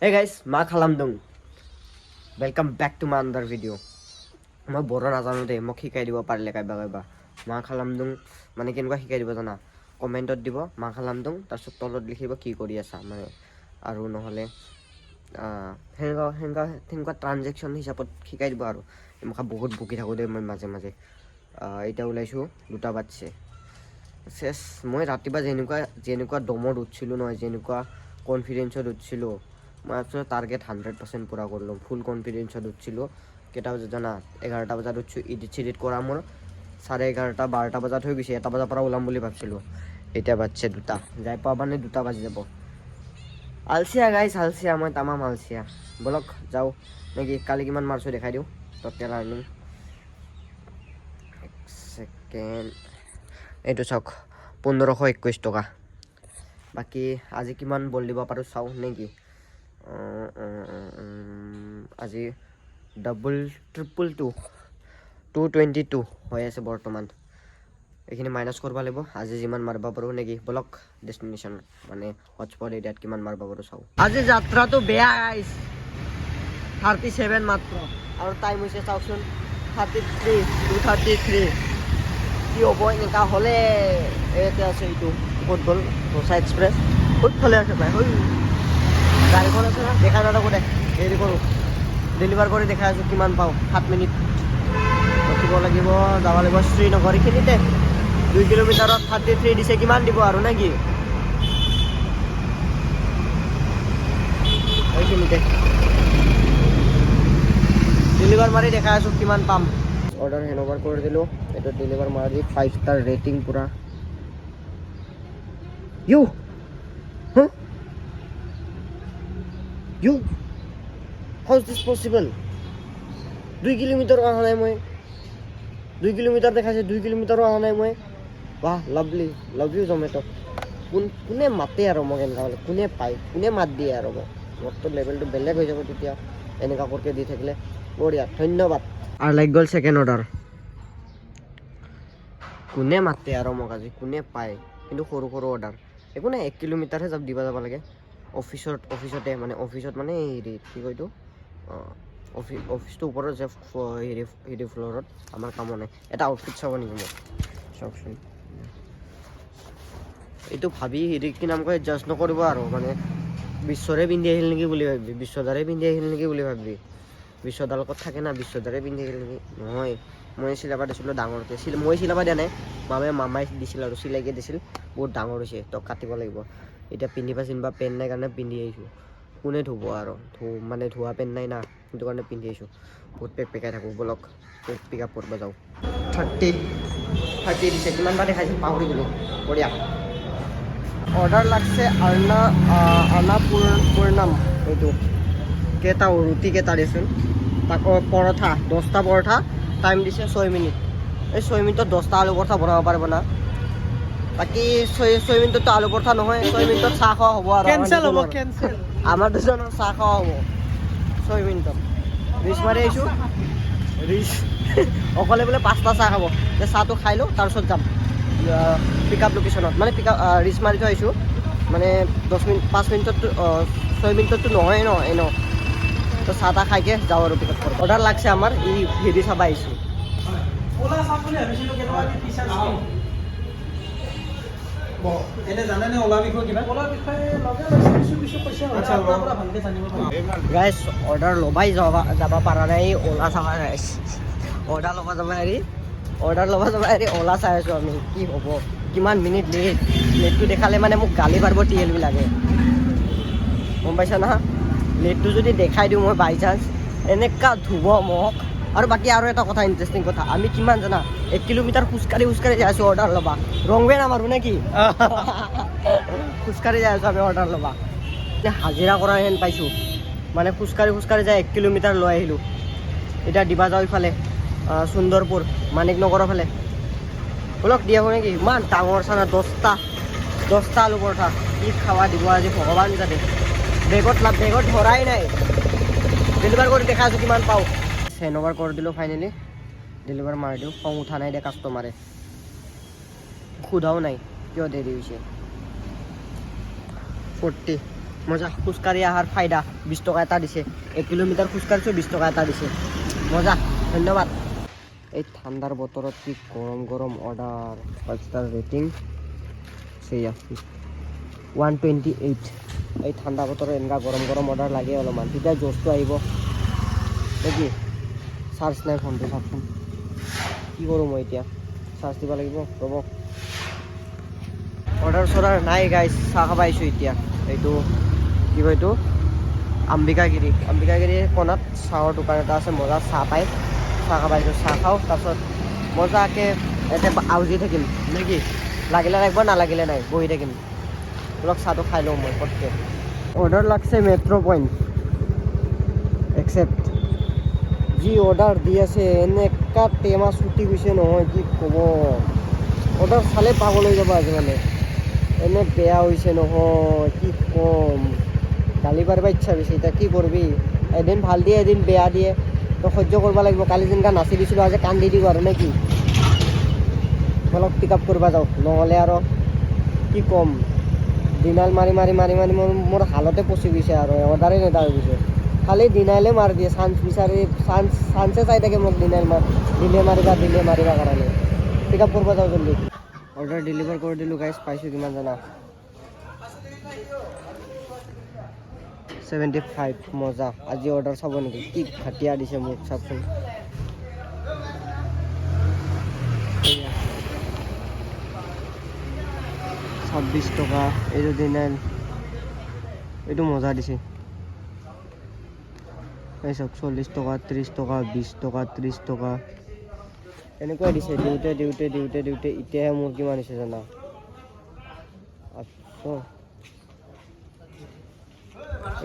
Hey guys, Ma Khalamdung. Welcome back to my another video. মই বড় নাজানো দেই মোক শিকাই দিব পাৰিলে কাইবা মা খালামদুং মানে কেনেকুৱা শিকাই দিব জানা কমেন্টত দিব মা খালামদুং তাৰপিছত তলত লিখিব কি কৰি আছা মানে আৰু নহলে হেনকা ট্ৰানজেকচন হিচাপত শিকাই দিব আৰু মোক বহুত বুকি থাকো দেই মই মাজে মাজে এটা ওলাইছো দুটা বাজছে শেষ মই ৰাতিবা যেনেকুৱা দমত উঠিছিলো নহয় যেনেকুৱা কনফিডেন্সত উঠিছিলো মই আসলে টার্গেট 100% পুরা করলাম ফুল কনফিডেন্সত উঠিছিলো কেটা বাজে জানা 11টা বজাত উঠছো এডিট করা মোৰ 11:30 12টা বজাত হৈ গৈছে 1টা বজাৰ পৰা ওলাম বুলি ভাবছিলো এতিয়া বাজছে 2টা যাই পাবানে 2টা বাজি যাব আলসিয়া গাইস আলসিয়া মই তামাম আলসিয়া বলক যাও নাকি কালি কিমান মারছো দেখাই দিও টোটাল আর্নিং এক সেকেন্ড এইটো চাওক 1521 টকা বাকি আজি কিমান বল দিব পাৰো চাও নেকি আজি ডাবল ট্ৰিপল 222 হৈ আছে বৰ্তমান এখিনি মাইনাস কৰবা লাগিব আজি যিমান মাৰবা পাৰো নেকি ব্লক ডেস্টিনেশন মানে হটস্পট এৰিয়াত কিমান মাৰবা পাৰো চাও আজি যাত্ৰাটো বেয়া গাইস 37 মাত্ৰ আৰু টাইম হৈছে চাওকচোন 33 233 কি হ'ব এনেকা হলে এটা আছে এইটো ফুটবল রোসা এক্সপ্রেস বহুত ফলে আছে ভাই হই গাড়ীখন আছে না দেখা নাটা করে হেৰি কৰোঁ ডেলিভাৰ কৰি দেখা আছোঁ কিমান পাওঁ 7 মিনিট ৰখিব লাগিব যাব লাগিব শ্ৰীনগৰ এইখিনিতে 2 কিলোমিটাৰত 33 দিছে কিমান দিব আৰু নেকি এইখিনিতে ডেলিভাৰ মাৰি দেখা আছোঁ কিমান পাম অৰ্ডাৰ হেনঅভাৰ কৰি দিলোঁ এইটো ডেলিভাৰ মাৰি 5 ষ্টাৰ ৰেটিং পুৰা you You? How is this possible? 2 kilometre অহা নাই মই 2 কিলোমিটার দেখাইছে 2 কিলোমিটার অহা নাই মই বাহ লাভলি লাভ ইউ জমেটো কোনে মাতে আৰু মোক এনেকা হলে কোনে পায় কোনে মাত দিয়ে আৰু মোৰ তো লেভেলটো বেলেগ হৈ যাব তেতিয়া এনেকা কৰকে দি থাকিলে বঢ়িয়া ধন্যবাদ আৰু লাইক গল সেকেন্ড অৰ্ডাৰ কোনে মাতে আৰু মোক আজি কোনে পায় কিন্তু সৰু সৰু অৰ্ডাৰ একো নাই 1 কিলোমিটাৰহে দিবা যাব লাগে অফিসতে মানে অফিসত মানে হেৰি কি কয়তো অফিসটো ওপৰত যে হেৰি ফ্ল'ৰত আমাৰ কাম নাই এটা আউটফিট চাব নেকি মোক চাওকচোন এইটো ভাবি হেৰি কি নাম কয় জাজ নকৰিব আৰু মানে বিশ্বৰে পিন্ধি আহিল নেকি বুলি ভাবি বিশ্বদাৰে পিন্ধি আহিল নেকি বুলি ভাবি বিশ্বদাৰ লগত থাকে না বিশ্বদাৰে পিন্ধি আহিল নেকি নহয় মই চিলাবা দিছিলোঁ ডাঙৰকৈ মই চিলাবা দিয়া নাই মামাই দিছিল আৰু চিলাইকে দিছিল বহুত ডাঙৰ হৈছে তো কাটিব লাগিব এতিয়া পিন্ধিবা চিন্ধিবা পেন নাই কাৰণে পিন্ধি আহিছোঁ কোনে ধুব আৰু মানে ধোৱা পেন নাই না সেইটো কাৰণে পিন্ধি আহিছোঁ বহুত পেকাই থাকোঁ বলক পিক আপ কৰিব যাওঁ 30 দিছে কিমান বা দেখাইছে পাহৰি গ'লোঁ বঢ়িয়া অৰ্ডাৰ লাগছে পূৰ্ণাম এইটো কেইটা ৰুটি কেইটা দিছোন তাকো পৰঠা 10টা পৰঠা টাইম দিছে 6 মিনিট এই 6 মিনিটত 10টা আলু পৰঠা বনাব পাৰিব না বাকি 6 মিনিটত আলু পৰঠা নহয় 6 মিনিটত চাহ খোৱা হ'ব আৰু কেনসেল হ'ব কেনসেল আমাৰ দুজনৰ চাহ খোৱা হ'ব 6 মিনিটত ৰিচ মাৰি আহিছোঁ ৰিচ অকলে বোলে 5টা চাহ খাব তে চাহটো খাই লওঁ তাৰপিছত যাম পিক আপ লোকেশ্যনত মানে পিক আপ ৰিচ মাৰি থৈ আহিছোঁ মানে 10 মিনিট 5 মিনিটততো 6 মিনিটততো নহয় ন এনেও তো চাহ তাহ খাইকে যাওঁ আৰু পিক আপ কৰিব অৰ্ডাৰ লাগছে আমাৰ ই হেৰি চাব আহিছোঁ এনে জানে নে ওলা বিষয় কিবা ওলা বিষয়ে লগে কিছু কৈছে আপোনাৰ ভালকৈ জানিব পাৰিব গাইছ অৰ্ডাৰ ল'বাই যাব পৰা নাই ওলা চাবা গাইছ অৰ্ডাৰ ল'ব যাব হেৰি ওলা চাই আছোঁ আমি কি হ'ব কিমান মিনিট লেটটো দেখালে মানে মোক গালি পাৰিব টিএলবিলাকে গম পাইছা না লেটটো যদি দেখাই দিওঁ মই বাই চান্স এনেকুৱা ধুব মোক আৰু বাকী আৰু এটা কথা ইণ্টাৰেষ্টিং কথা আমি কিমান জানা 1 কিলোমিটাৰ খোজকাঢ়ি যাই আছোঁ অৰ্ডাৰ ল'বা ৰং ৱে নামাৰোঁ নেকি খোজকাঢ়ি যাই আছোঁ আমি অৰ্ডাৰ ল'বা হাজিৰা কৰা হেন পাইছোঁ মানে খোজকাঢ়ি যাই 1 কিলোমিটাৰ লৈ আহিলোঁ এতিয়া দিবা যাওঁ ইফালে সুন্দৰপুৰ মানিকনগৰৰ ফালে বলক দিয়া হ'ব নেকি ইমান ডাঙৰ চানা 10টা আলু পৰঠা কি খাৱা দিব আজি ভগৱান যাতে বেগত ধৰাই নাই ডেলিভাৰ কৰি দেখা আছোঁ কিমান পাওঁ হেনঅভাৰ কৰি দিলোঁ ফাইনেলি ডেলিভাৰ মাৰি দিওঁ খং উঠা নাই দে কাষ্টমাৰে সোধাও নাই কিয় দেৰি হৈছে 40 মজা খোজকাঢ়ি অহাৰ ফাইদা 20 টকা এটা দিছে 1 কিলোমিটাৰ খোজকাঢ়িছোঁ 20 টকা এটা দিছে মজা ধন্যবাদ এই ঠাণ্ডাৰ বতৰত কি গৰম গৰম অৰ্ডাৰ 5 ষ্টাৰ ৰেটিং সেয়া 128 এই ঠাণ্ডা বতৰত এনেকুৱা গৰম গৰম অৰ্ডাৰ লাগে অলপমান তেতিয়া জোচটো আহিব নেকি চাৰ্জ নাই ফোনটো চাওকচোন কি কৰোঁ মই এতিয়া চাৰ্জ দিব লাগিব ৰ'ব অৰ্ডাৰ চৰ্ডাৰ নাই গাইজ চাহ খাব আহিছোঁ এতিয়া এইটো কি কয় এইটো অম্বিকাগিৰি কোণাত চাহৰ দোকান এটা আছে মজা চাহ পায় চাহ খাব আহিছোঁ চাহ খাওঁ তাৰপিছত মজাকৈ ইয়াতে আউজি থাকিম নেকি লাগিলে লাগিব নালাগিলে নাই বহি থাকিম অলপ চাহটো খাই লওঁ মই পটকৈ অৰ্ডাৰ লাগছে মেট্ৰ' পইণ্ট একচেপ্ট যি অৰ্ডাৰ দি আছে এনেকুৱা টেমা ছুটি গৈছে নহয় কি ক'ব অৰ্ডাৰ চালে পাগল হৈ যাব আজি মানে এনে বেয়া হৈছে নহয় কি ক'ম গালি পাৰিব ইচ্ছা হৈছে এতিয়া কি কৰিবি এদিন ভাল দিয়ে এদিন বেয়া দিয়ে তো সহ্য কৰিব লাগিব কালি যেনেকৈ নাচি দিছিলোঁ আজি কান্দি দিওঁ আৰু নে কি অলপ পিক আপ কৰিব যাওঁ নহ'লে আৰু কি ক'ম দিনাল মাৰি মাৰি মাৰি মাৰি মোৰ হালতে পচি গৈছে আৰু অৰ্ডাৰেই নেদা হৈ গৈছে খালি দিনাইলে মাৰি দিয়ে চান্স বিচাৰি চান্সে চাই থাকে মোক দিলে মাৰিবা কাৰণে পিক আপ কৰিব যাওঁ জল্দি অৰ্ডাৰ ডেলিভাৰ কৰি দিলোঁ গাইজ পাইছোঁ কিমান জানা 75 মজা আজি অৰ্ডাৰ চাব নেকি কি ঘাটিয়া দিছে মোক চাওকচোন 26 টকা এইটো দিনাইল এইটো মজা দিছে এই চাওক 40 টকা 30 টকা 20 টকা 30 টকা এনেকুৱাই দিছে দিওঁতে এতিয়াহে মোৰ কিমান হৈছে জানা 800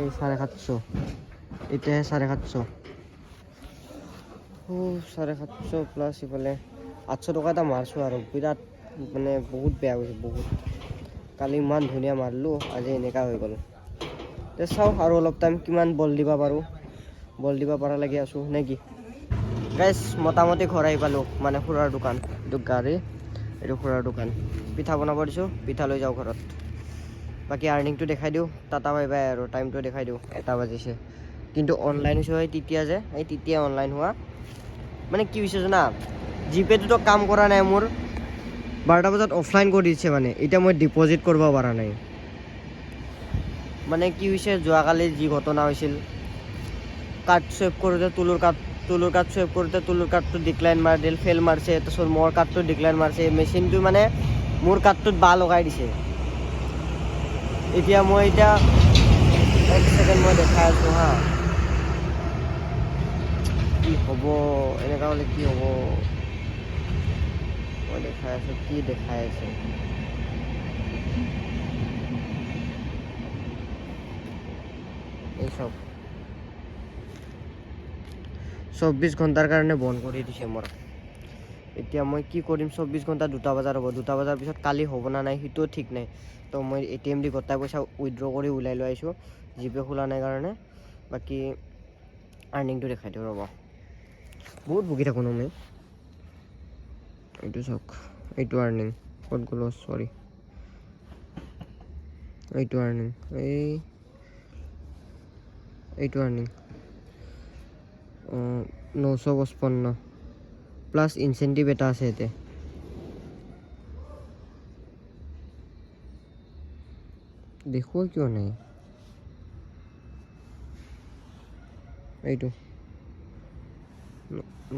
এই 750 এতিয়াহে 750 750 প্লাছ ইফালে 800 টকা এটা মাৰছোঁ আৰু বিৰাট মানে বহুত বেয়া হৈছে বহুত কালি ইমান ধুনীয়া মাৰিলোঁ আজি এনেকুৱা হৈ গ'ল তে চাওঁ আৰু অলপ টাইম কিমান বল দিব পাৰোঁ বল দিব পৰা লাগি আছোঁ নে কি গাইজ মোটামুটি ঘৰ আহি পালোঁ মানে খুৰাৰ দোকান এইটো গাড়ী এইটো খুৰাৰ দোকান পিঠা বনাব দিছোঁ পিঠা লৈ যাওঁ ঘৰত বাকী আৰ্নিংটো দেখাই দিওঁ টাটা বাই বাই আৰু টাইমটো দেখাই দিওঁ 1 বাজিছে কিন্তু অনলাইন হৈছে হয় তেতিয়া অনলাইন হোৱা মানে কি হৈছে জানা জিপেটোতো কাম কৰা নাই মোৰ 12টা বজাত অফলাইন কৰি দিছে মানে এতিয়া মই ডিপজিট কৰিব পৰা নাই মানে কি হৈছে যোৱাকালি যি ঘটনা হৈছিল কাৰ্ড চুইপ কৰোঁতে তুলুৰ কাৰ্ড চুইপ কৰোঁতে তুলুৰ কাৰ্ডটো ডিক্লাইন মাৰি দিল ফেইল মাৰিছে তাৰপিছত মোৰ কাৰ্ডটো ডিক্লাইন মাৰিছে মেচিনটো মানে মোৰ কাৰ্ডটোত বাঁহ লগাই দিছে এতিয়া মই 1 ছেকেণ্ড মই দেখাই আছোঁ হা কি হ'ব এনেকুৱা হ'লে কি হ'ব মই দেখাই আছোঁ কি দেখাই আছে এই চব 24 ঘণ্টাৰ কাৰণে বন্ধ কৰি দিছে মোৰ এতিয়া মই কি কৰিম 24 ঘণ্টা 2টা বজাৰ হ'ব 2টা বজাৰ পিছত কালি হ'ব না নাই সেইটোও ঠিক নাই তো মই ATM দি গোটাই পইচা উইথড্ৰ কৰি ওলাই লৈ আহিছোঁ জিপে খোলা নাই কাৰণে বাকী আৰ্নিংটো দেখাই দিওঁ ৰ'ব বহুত ভুগি থাকোঁ ন মই এইটো চাওক এইটো আৰ্নিং ক'ত গ'ল চৰি এইটো আৰ্নিং এইটো আৰ্নিং 955 প্লাছ ইনচেণ্টিভ এটা আছে ইয়াতে দেখুৱা কিয় নাই এইটো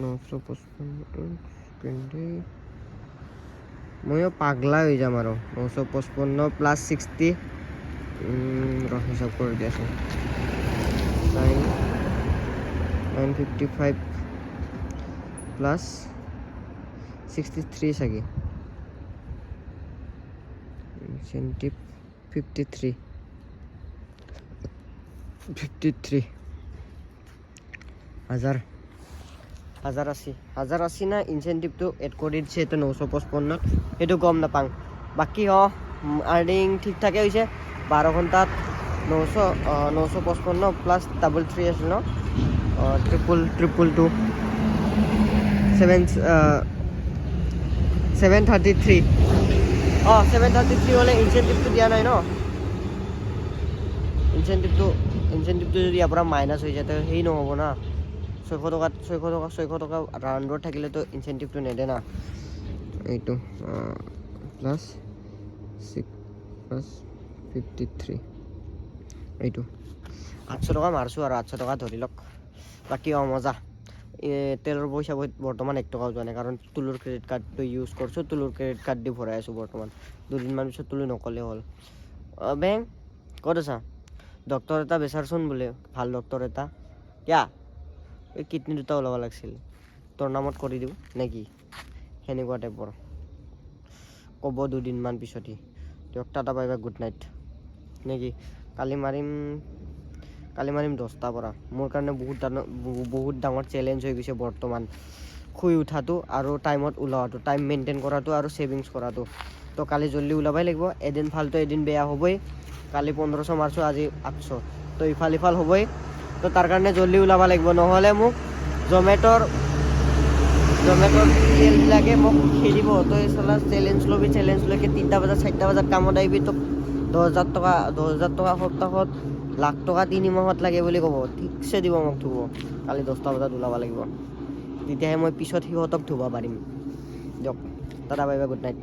955 ময়ো পাগলা হৈ যাম আৰু 955 প্লাছ 60 হিচাপ কৰি দিয়াচোন 955 প্লাছ 63 চাগে ইনচেণ্টিভ 53 1080 না ইনচেণ্টিভটো এড কৰি দিছে এইটো 955 সেইটো গম নাপাওঁ বাকী আৰ্নিং ঠিক ঠাকে হৈছে 12 ঘণ্টাত 955 প্লাছ 333 আছিল ন ট্ৰিপল 733 733 হ'লে ইনচেণ্টিভটো দিয়া নাই ন ইনচেণ্টিভটো যদি ইয়াৰ পৰা মাইনাছ হৈ যায় তো সেই নহ'ব না 600 টকা ৰাউণ্ডত থাকিলেতো ইনচেণ্টিভটো নেদে না এইটো প্লাছ 6+53 এইটো 800 টকা মাৰছোঁ আৰু 800 টকা ধৰি লওক বাকী মজা তেলৰ পইচা বৰ্তমান 1 টকাও যোৱা নাই কাৰণ তুলুৰ ক্ৰেডিট কাৰ্ডটো ইউজ কৰিছোঁ তুলুৰ ক্ৰেডিট কাৰ্ড দি ভৰাই আছোঁ বৰ্তমান 2 দিনমান পিছত তুলু নক'লে হ'ল বেং ক'ত আছা ডক্টৰ এটা বিচাৰচোন বোলে ভাল ডক্টৰ এটা কিয়া এই কিডনী দুটা ওলাব লাগিছিল তোৰ নামত কৰি দিওঁ নেকি সেনেকুৱা টাইপৰ ক'ব 2 দিনমান পিছতহি দিয়ক tata bye bye good night নেকি কালি মাৰিম 10টাৰ পৰা মোৰ কাৰণে বহুত ডাঙৰ চেলেঞ্জ হৈ গৈছে বৰ্তমান শুই উঠাটো আৰু টাইমত ওলোৱাটো টাইম মেইনটেইন কৰাটো আৰু ছেভিংছ কৰাটো তো কালি জল্দি ওলাবই লাগিব এদিন ভালতো এদিন বেয়া হ'বই কালি 1500 মাৰছোঁ আজি 800 তো ইফাল হ'বই তো তাৰ কাৰণে জল্দি ওলাব লাগিব নহ'লে মোক জমেট'ৰ তেলবিলাকে মোক খেলিব তো এই চালা চেলেঞ্জ লৈকে 3টা বজাত 4টা বজাত কামত আহিবি তো 10,000 টকা সপ্তাহত লাখ টকা 3 মাহত লাগে বুলি ক'ব ঠিকছে দিব মোক ধুব কালি 10টা বজাত ওলাব লাগিব তেতিয়াহে মই পিছত সিহঁতক ধুব পাৰিম দিয়ক tata bye bye good night